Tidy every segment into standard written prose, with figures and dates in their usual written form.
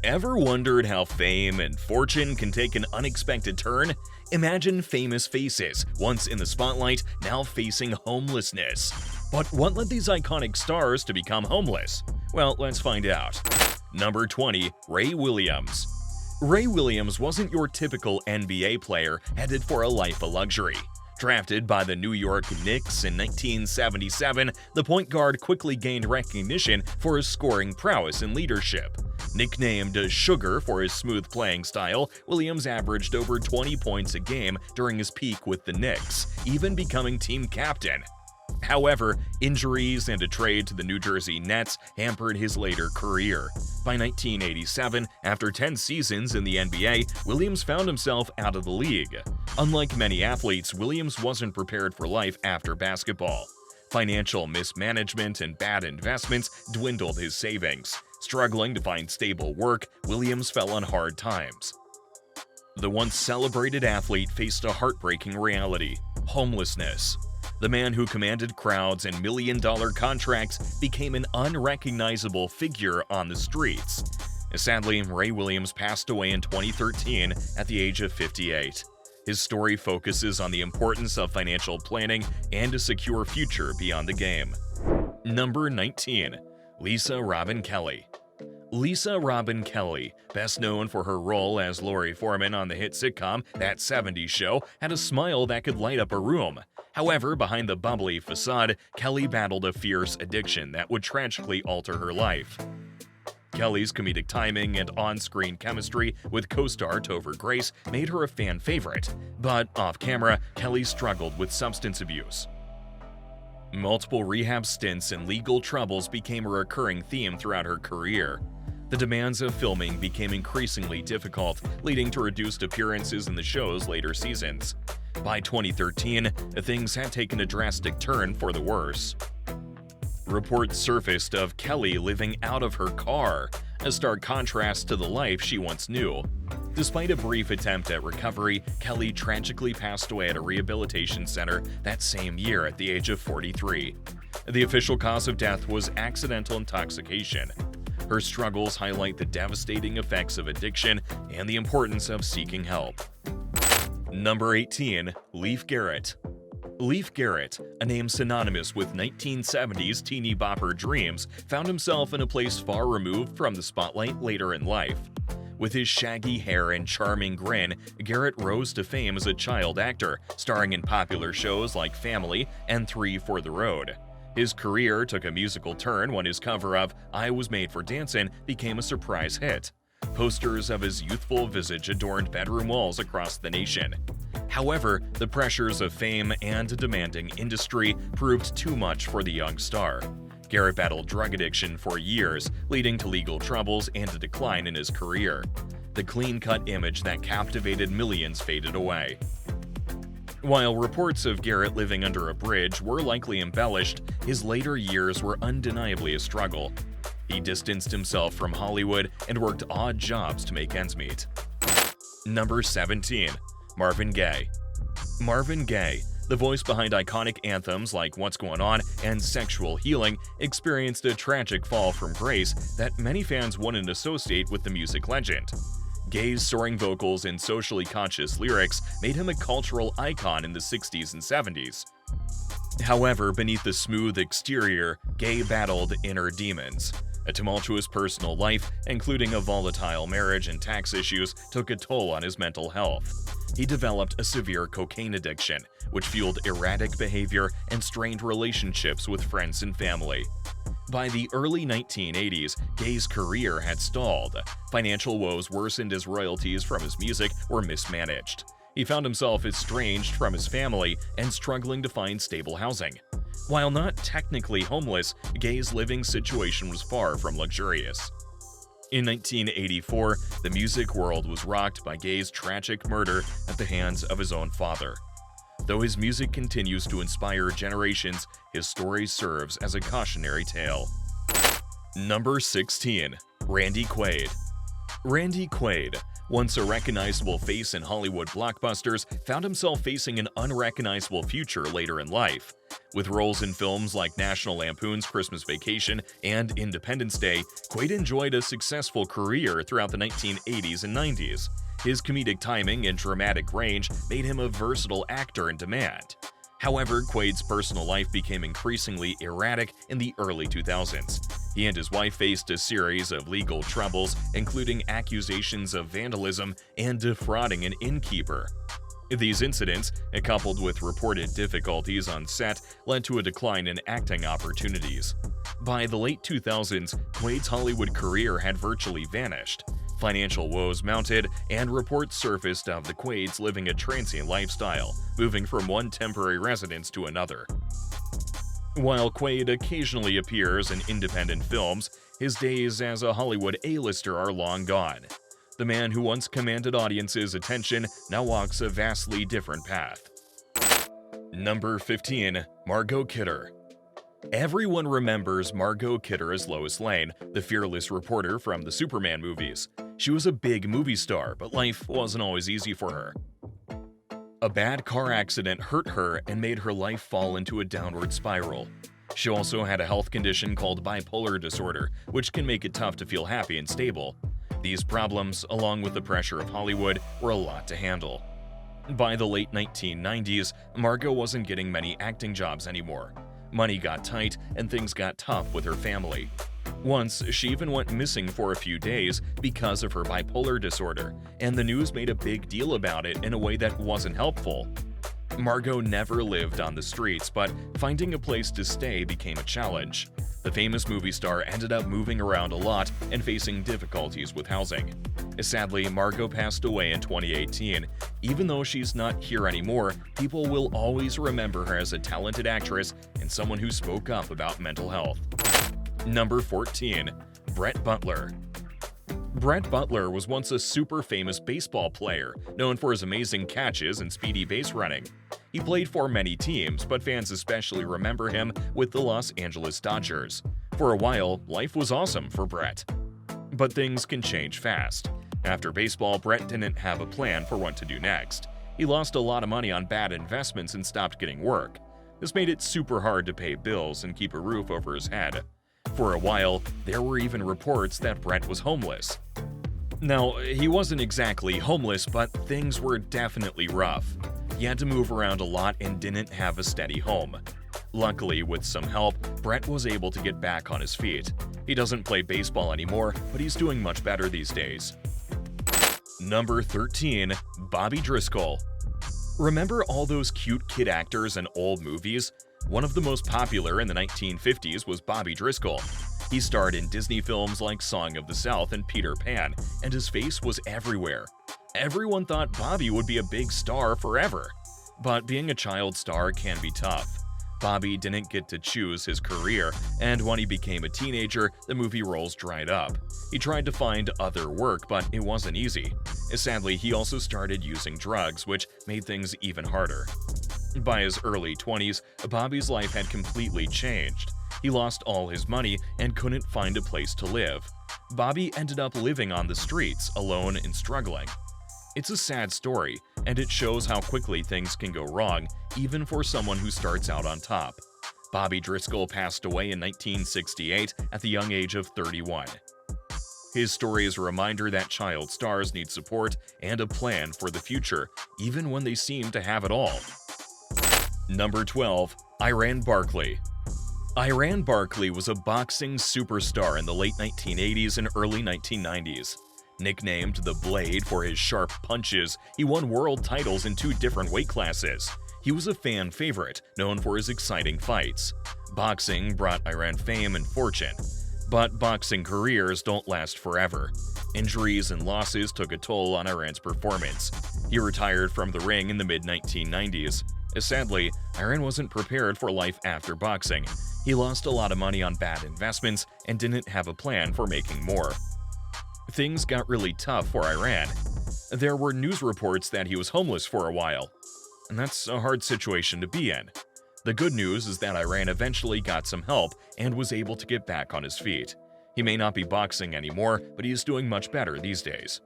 Ever wondered how fame and fortune can take an unexpected turn? Imagine famous faces, once in the spotlight, now facing homelessness. But what led these iconic stars to become homeless? Well, let's find out. Number 20. Ray Williams. Ray Williams wasn't your typical NBA player headed for a life of luxury. Drafted by the New York Knicks in 1977, the point guard quickly gained recognition for his scoring prowess and leadership. Nicknamed Sugar for his smooth playing style, Williams averaged over 20 points a game during his peak with the Knicks, even becoming team captain. However, injuries and a trade to the New Jersey Nets hampered his later career. By 1987, after 10 seasons in the NBA, Williams found himself out of the league. Unlike many athletes, Williams wasn't prepared for life after basketball. Financial mismanagement and bad investments dwindled his savings. Struggling to find stable work, Williams fell on hard times. The once celebrated athlete faced a heartbreaking reality: homelessness. The man who commanded crowds and million-dollar contracts became an unrecognizable figure on the streets. Sadly, Ray Williams passed away in 2013 at the age of 58. His story focuses on the importance of financial planning and a secure future beyond the game. Number 19. Lisa Robin Kelly. Lisa Robin Kelly, best known for her role as Lori Foreman on the hit sitcom That 70s Show, had a smile that could light up a room. However, behind the bubbly facade, Kelly battled a fierce addiction that would tragically alter her life. Kelly's comedic timing and on-screen chemistry with co-star Topher Grace made her a fan favorite, but off-camera, Kelly struggled with substance abuse. Multiple rehab stints and legal troubles became a recurring theme throughout her career. The demands of filming became increasingly difficult, leading to reduced appearances in the show's later seasons. By 2013, things had taken a drastic turn for the worse. Reports surfaced of Kelly living out of her car, a stark contrast to the life she once knew. Despite a brief attempt at recovery, Kelly tragically passed away at a rehabilitation center that same year at the age of 43. The official cause of death was accidental intoxication. Her struggles highlight the devastating effects of addiction and the importance of seeking help. Number 18. Leif Garrett. Leif Garrett, a name synonymous with 1970s teeny bopper dreams, found himself in a place far removed from the spotlight later in life. With his shaggy hair and charming grin, Garrett rose to fame as a child actor, starring in popular shows like Family and 3 for the Road. His career took a musical turn when his cover of I Was Made for Dancin' became a surprise hit. Posters of his youthful visage adorned bedroom walls across the nation. However, the pressures of fame and a demanding industry proved too much for the young star. Garrett battled drug addiction for years, leading to legal troubles and a decline in his career. The clean-cut image that captivated millions faded away. While reports of Garrett living under a bridge were likely embellished, his later years were undeniably a struggle. He distanced himself from Hollywood and worked odd jobs to make ends meet. Number 17. Marvin Gaye. Marvin Gaye, the voice behind iconic anthems like What's Going On and Sexual Healing, experienced a tragic fall from grace that many fans wouldn't associate with the music legend. Gaye's soaring vocals and socially conscious lyrics made him a cultural icon in the 60s and 70s. However, beneath the smooth exterior, Gaye battled inner demons. A tumultuous personal life, including a volatile marriage and tax issues, took a toll on his mental health. He developed a severe cocaine addiction, which fueled erratic behavior and strained relationships with friends and family. By the early 1980s, Gaye's career had stalled. Financial woes worsened as royalties from his music were mismanaged. He found himself estranged from his family and struggling to find stable housing. While not technically homeless, Gaye's living situation was far from luxurious. In 1984, the music world was rocked by Gaye's tragic murder at the hands of his own father. Though his music continues to inspire generations, his story serves as a cautionary tale. Number 16. Randy Quaid. Randy Quaid, Once a recognizable face in Hollywood blockbusters, found himself facing an unrecognizable future later in life. With roles in films like National Lampoon's Christmas Vacation and Independence Day, Quaid enjoyed a successful career throughout the 1980s and 90s. His comedic timing and dramatic range made him a versatile actor in demand. However, Quaid's personal life became increasingly erratic in the early 2000s. He and his wife faced a series of legal troubles, including accusations of vandalism and defrauding an innkeeper. These incidents, coupled with reported difficulties on set, led to a decline in acting opportunities. By the late 2000s, Quaid's Hollywood career had virtually vanished. Financial woes mounted, and reports surfaced of the Quaids living a transient lifestyle, moving from one temporary residence to another. While Quaid occasionally appears in independent films, his days as a Hollywood A-lister are long gone. The man who once commanded audiences' attention now walks a vastly different path. Number 15. Margot Kidder. Everyone remembers Margot Kidder as Lois Lane, the fearless reporter from the Superman movies. She was a big movie star, but life wasn't always easy for her. A bad car accident hurt her and made her life fall into a downward spiral. She also had a health condition called bipolar disorder, which can make it tough to feel happy and stable. These problems, along with the pressure of Hollywood, were a lot to handle. By the late 1990s, Margot wasn't getting many acting jobs anymore. Money got tight, and things got tough with her family. Once, she even went missing for a few days because of her bipolar disorder, and the news made a big deal about it in a way that wasn't helpful. Margot never lived on the streets, but finding a place to stay became a challenge. The famous movie star ended up moving around a lot and facing difficulties with housing. Sadly, Margot passed away in 2018. Even though she's not here anymore, people will always remember her as a talented actress and someone who spoke up about mental health. Number 14. Brett Butler. Brett Butler was once a super famous baseball player, known for his amazing catches and speedy base running. He played for many teams, but fans especially remember him with the Los Angeles Dodgers. For a while, life was awesome for Brett. But things can change fast. After baseball, Brett didn't have a plan for what to do next. He lost a lot of money on bad investments and stopped getting work. This made it super hard to pay bills and keep a roof over his head. For a while, there were even reports that Brett was homeless. Now, he wasn't exactly homeless, but things were definitely rough. He had to move around a lot and didn't have a steady home. Luckily, with some help, Brett was able to get back on his feet. He doesn't play baseball anymore, but he's doing much better these days. Number 13. Bobby Driscoll. Remember all those cute kid actors in old movies? One of the most popular in the 1950s was Bobby Driscoll. He starred in Disney films like Song of the South and Peter Pan, and his face was everywhere. Everyone thought Bobby would be a big star forever. But being a child star can be tough. Bobby didn't get to choose his career, and when he became a teenager, the movie roles dried up. He tried to find other work, but it wasn't easy. Sadly, he also started using drugs, which made things even harder. By his early 20s, Bobby's life had completely changed. He lost all his money and couldn't find a place to live. Bobby ended up living on the streets, alone and struggling. It's a sad story, and it shows how quickly things can go wrong, even for someone who starts out on top. Bobby Driscoll passed away in 1968 at the young age of 31. His story is a reminder that child stars need support and a plan for the future, even when they seem to have it all. Number 12. Iran Barkley. Iran Barkley was a boxing superstar in the late 1980s and early 1990s. Nicknamed the Blade for his sharp punches, he won world titles in 2 different weight classes. He was a fan favorite, known for his exciting fights. Boxing brought Iran fame and fortune. But boxing careers don't last forever. Injuries and losses took a toll on Iran's performance. He retired from the ring in the mid-1990s. Sadly, Iran wasn't prepared for life after boxing. He lost a lot of money on bad investments and didn't have a plan for making more. Things got really tough for Iran. There were news reports that he was homeless for a while, and that's a hard situation to be in. The good news is that Iran eventually got some help and was able to get back on his feet. He may not be boxing anymore, but he is doing much better these days.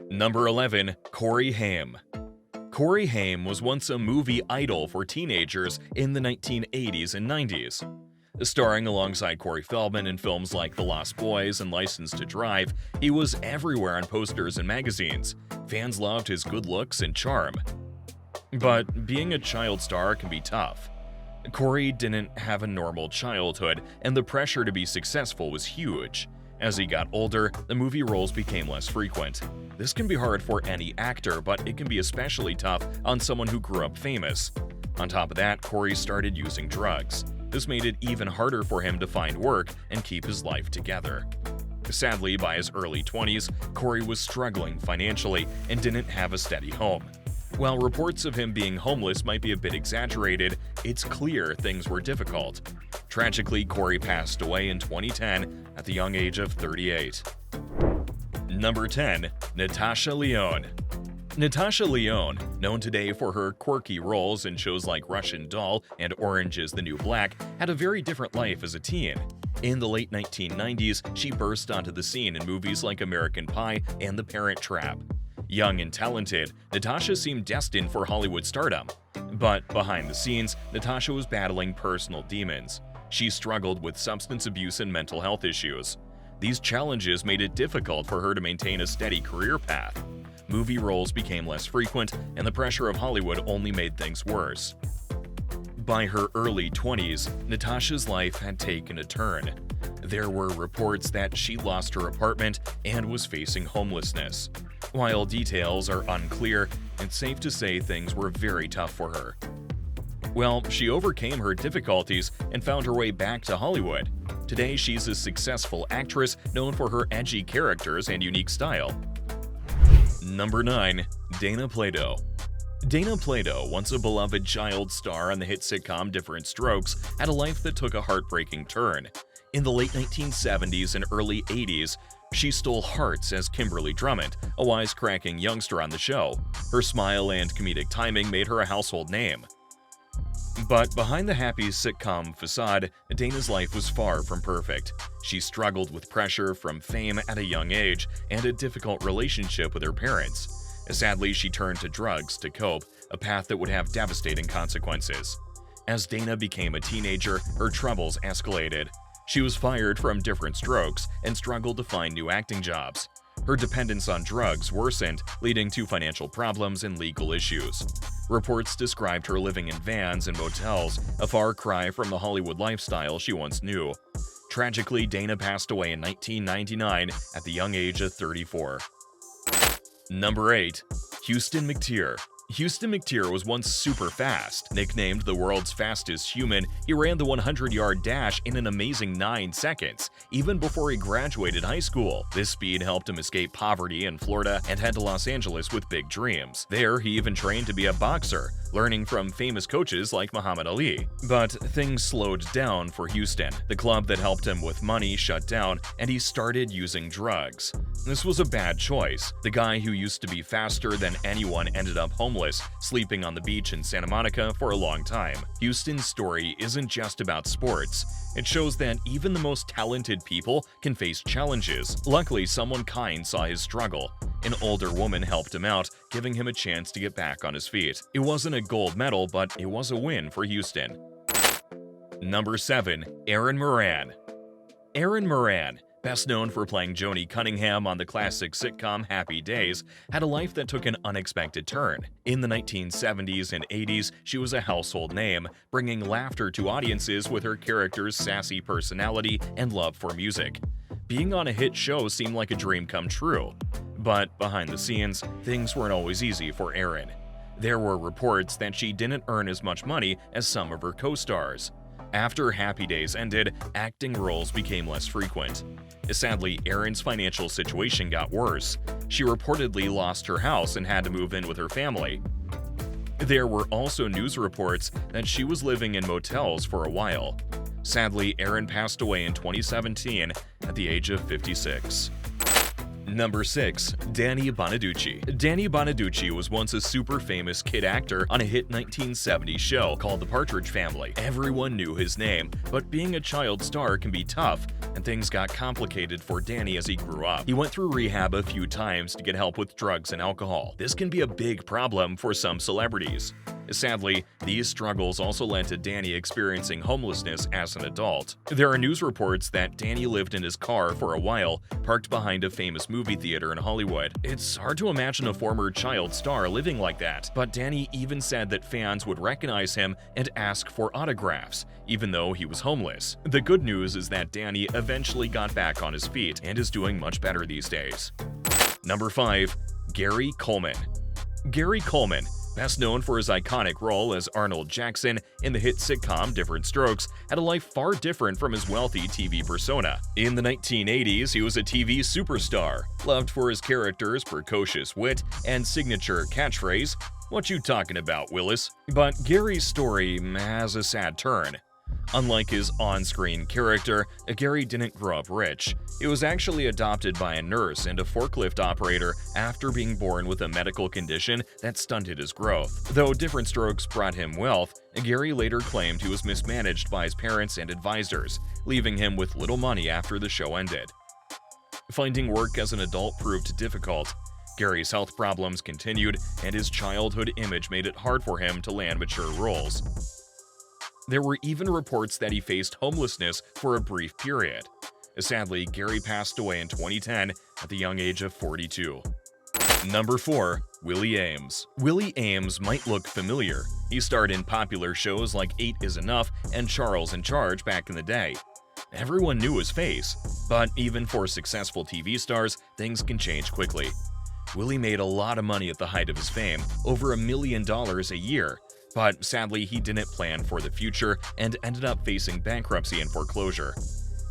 Number 11. Corey Haim. Corey Haim was once a movie idol for teenagers in the 1980s and 90s. Starring alongside Corey Feldman in films like The Lost Boys and License to Drive, he was everywhere on posters and magazines. Fans loved his good looks and charm. But being a child star can be tough. Corey didn't have a normal childhood, and the pressure to be successful was huge. As he got older, the movie roles became less frequent. This can be hard for any actor, but it can be especially tough on someone who grew up famous. On top of that, Corey started using drugs. This made it even harder for him to find work and keep his life together. Sadly, by his early 20s, Corey was struggling financially and didn't have a steady home. While reports of him being homeless might be a bit exaggerated, it's clear things were difficult. Tragically, Corey passed away in 2010 at the young age of 38. Number 10. Natasha Lyonne. Natasha Lyonne, known today for her quirky roles in shows like Russian Doll and Orange is the New Black, had a very different life as a teen. In the late 1990s, she burst onto the scene in movies like American Pie and The Parent Trap. Young and talented, Natasha seemed destined for Hollywood stardom. But behind the scenes, Natasha was battling personal demons. She struggled with substance abuse and mental health issues. These challenges made it difficult for her to maintain a steady career path. Movie roles became less frequent, and the pressure of Hollywood only made things worse. By her early 20s, Natasha's life had taken a turn. There were reports that she lost her apartment and was facing homelessness. While details are unclear, it's safe to say things were very tough for her. Well, she overcame her difficulties and found her way back to Hollywood. Today, she's a successful actress known for her edgy characters and unique style. Number 9. Dana Plato. Dana Plato, once a beloved child star on the hit sitcom Different Strokes, had a life that took a heartbreaking turn. In the late 1970s and early 80s, she stole hearts as Kimberly Drummond, a wisecracking youngster on the show. Her smile and comedic timing made her a household name. But behind the happy sitcom facade, Dana's life was far from perfect. She struggled with pressure from fame at a young age and a difficult relationship with her parents. Sadly, she turned to drugs to cope, a path that would have devastating consequences. As Dana became a teenager, her troubles escalated. She was fired from Different Strokes and struggled to find new acting jobs. Her dependence on drugs worsened, leading to financial problems and legal issues. Reports described her living in vans and motels, a far cry from the Hollywood lifestyle she once knew. Tragically, Dana passed away in 1999 at the young age of 34. Number 8. Houston McTeer. Houston McTeer was once super fast. Nicknamed the world's fastest human, he ran the 100-yard dash in an amazing 9 seconds, even before he graduated high school. This speed helped him escape poverty in Florida and head to Los Angeles with big dreams. There, he even trained to be a boxer, learning from famous coaches like Muhammad Ali. But things slowed down for Houston. The club that helped him with money shut down, and he started using drugs. This was a bad choice. The guy who used to be faster than anyone ended up homeless, sleeping on the beach in Santa Monica for a long time. Houston's story isn't just about sports. It shows that even the most talented people can face challenges. Luckily, someone kind saw his struggle. An older woman helped him out, giving him a chance to get back on his feet. It wasn't a gold medal, but it was a win for Houston. Number 7. Erin Moran. Erin Moran, best known for playing Joni Cunningham on the classic sitcom Happy Days, had a life that took an unexpected turn. In the 1970s and 80s, she was a household name, bringing laughter to audiences with her character's sassy personality and love for music. Being on a hit show seemed like a dream come true. But behind the scenes, things weren't always easy for Erin. There were reports that she didn't earn as much money as some of her co-stars. After Happy Days ended, acting roles became less frequent. Sadly, Erin's financial situation got worse. She reportedly lost her house and had to move in with her family. There were also news reports that she was living in motels for a while. Sadly, Erin passed away in 2017 at the age of 56. Number 6. Danny Bonaducci. Danny Bonaducci was once a super famous kid actor on a hit 1970s show called The Partridge Family. Everyone knew his name, but being a child star can be tough, and things got complicated for Danny as he grew up. He went through rehab a few times to get help with drugs and alcohol. This can be a big problem for some celebrities. Sadly, these struggles also led to Danny experiencing homelessness as an adult. There are news reports that Danny lived in his car for a while, parked behind a famous movie theater in Hollywood. It's hard to imagine a former child star living like that, but Danny even said that fans would recognize him and ask for autographs, even though he was homeless. The good news is that Danny eventually got back on his feet and is doing much better these days. Number 5. Gary Coleman. Gary Coleman, best known for his iconic role as Arnold Jackson in the hit sitcom Different Strokes, had a life far different from his wealthy TV persona. In the 1980s, he was a TV superstar, loved for his character's precocious wit and signature catchphrase, "What you talking about, Willis?" But Gary's story has a sad turn. Unlike his on-screen character, Gary didn't grow up rich. He was actually adopted by a nurse and a forklift operator after being born with a medical condition that stunted his growth. Though Different Strokes brought him wealth, Gary later claimed he was mismanaged by his parents and advisors, leaving him with little money after the show ended. Finding work as an adult proved difficult. Gary's health problems continued, and his childhood image made it hard for him to land mature roles. There were even reports that he faced homelessness for a brief period. Sadly, Gary passed away in 2010 at the young age of 42. Number 4. Willie Ames. Willie Ames might look familiar. He starred in popular shows like 8 is Enough and Charles in Charge back in the day. Everyone knew his face, but even for successful TV stars, things can change quickly. Willie made a lot of money at the height of his fame, over $1 million a year. But sadly, he didn't plan for the future and ended up facing bankruptcy and foreclosure.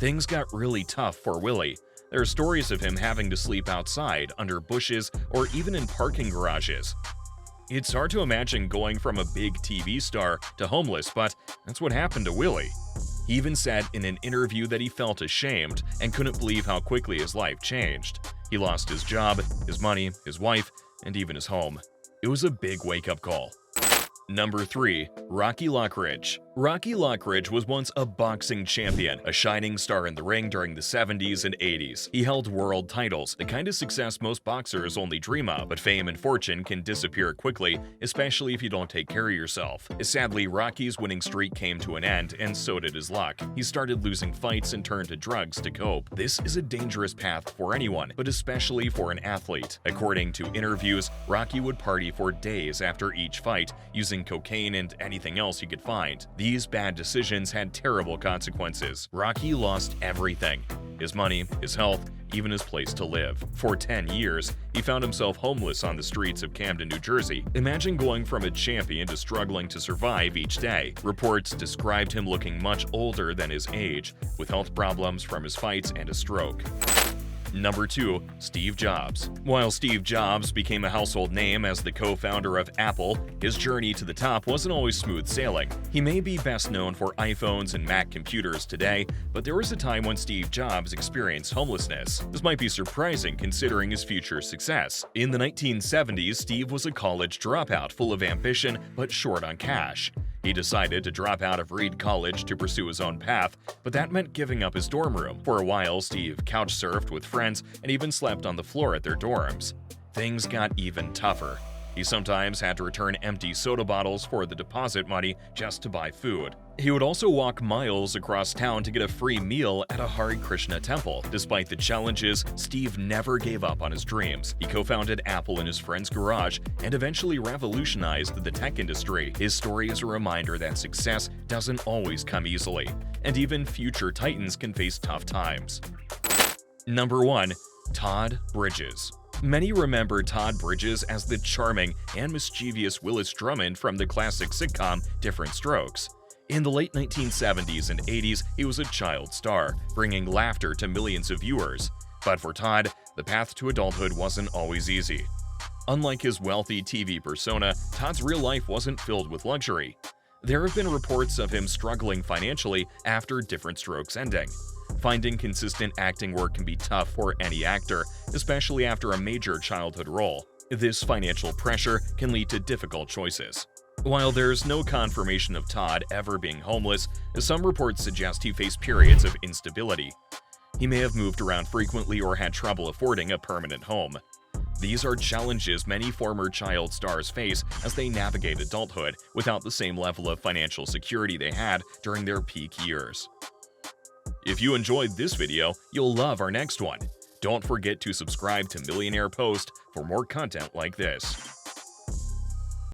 Things got really tough for Willie. There are stories of him having to sleep outside, under bushes, or even in parking garages. It's hard to imagine going from a big TV star to homeless, but that's what happened to Willie. He even said in an interview that he felt ashamed and couldn't believe how quickly his life changed. He lost his job, his money, his wife, and even his home. It was a big wake-up call. Number 3. Rocky Lockridge. Rocky Lockridge was once a boxing champion, a shining star in the ring during the 70s and 80s. He held world titles, the kind of success most boxers only dream of, but fame and fortune can disappear quickly, especially if you don't take care of yourself. Sadly, Rocky's winning streak came to an end, and so did his luck. He started losing fights and turned to drugs to cope. This is a dangerous path for anyone, but especially for an athlete. According to interviews, Rocky would party for days after each fight, using cocaine and anything else he could find. These bad decisions had terrible consequences. Rocky lost everything: his money, his health, even his place to live. For 10 years, he found himself homeless on the streets of Camden, New Jersey. Imagine going from a champion to struggling to survive each day. Reports described him looking much older than his age, with health problems from his fights and a stroke. Number 2. Steve Jobs. While Steve Jobs became a household name as the co-founder of Apple, his journey to the top wasn't always smooth sailing. He may be best known for iPhones and Mac computers today, but there was a time when Steve Jobs experienced homelessness. This might be surprising considering his future success. In the 1970s, Steve was a college dropout full of ambition but short on cash. He decided to drop out of Reed College to pursue his own path, but that meant giving up his dorm room. For a while, Steve couch surfed with friends and even slept on the floor at their dorms. Things got even tougher. He sometimes had to return empty soda bottles for the deposit money just to buy food. He would also walk miles across town to get a free meal at a Hare Krishna temple. Despite the challenges, Steve never gave up on his dreams. He co-founded Apple in his friend's garage and eventually revolutionized the tech industry. His story is a reminder that success doesn't always come easily, and even future titans can face tough times. Number 1. Todd Bridges. Many remember Todd Bridges as the charming and mischievous Willis Drummond from the classic sitcom Different Strokes. In the late 1970s and 80s, he was a child star, bringing laughter to millions of viewers. But for Todd, the path to adulthood wasn't always easy. Unlike his wealthy TV persona, Todd's real life wasn't filled with luxury. There have been reports of him struggling financially after Different Strokes ending. Finding consistent acting work can be tough for any actor, especially after a major childhood role. This financial pressure can lead to difficult choices. While there's no confirmation of Todd ever being homeless, some reports suggest he faced periods of instability. He may have moved around frequently or had trouble affording a permanent home. These are challenges many former child stars face as they navigate adulthood without the same level of financial security they had during their peak years. If you enjoyed this video, you'll love our next one. Don't forget to subscribe to Millionaire Post for more content like this.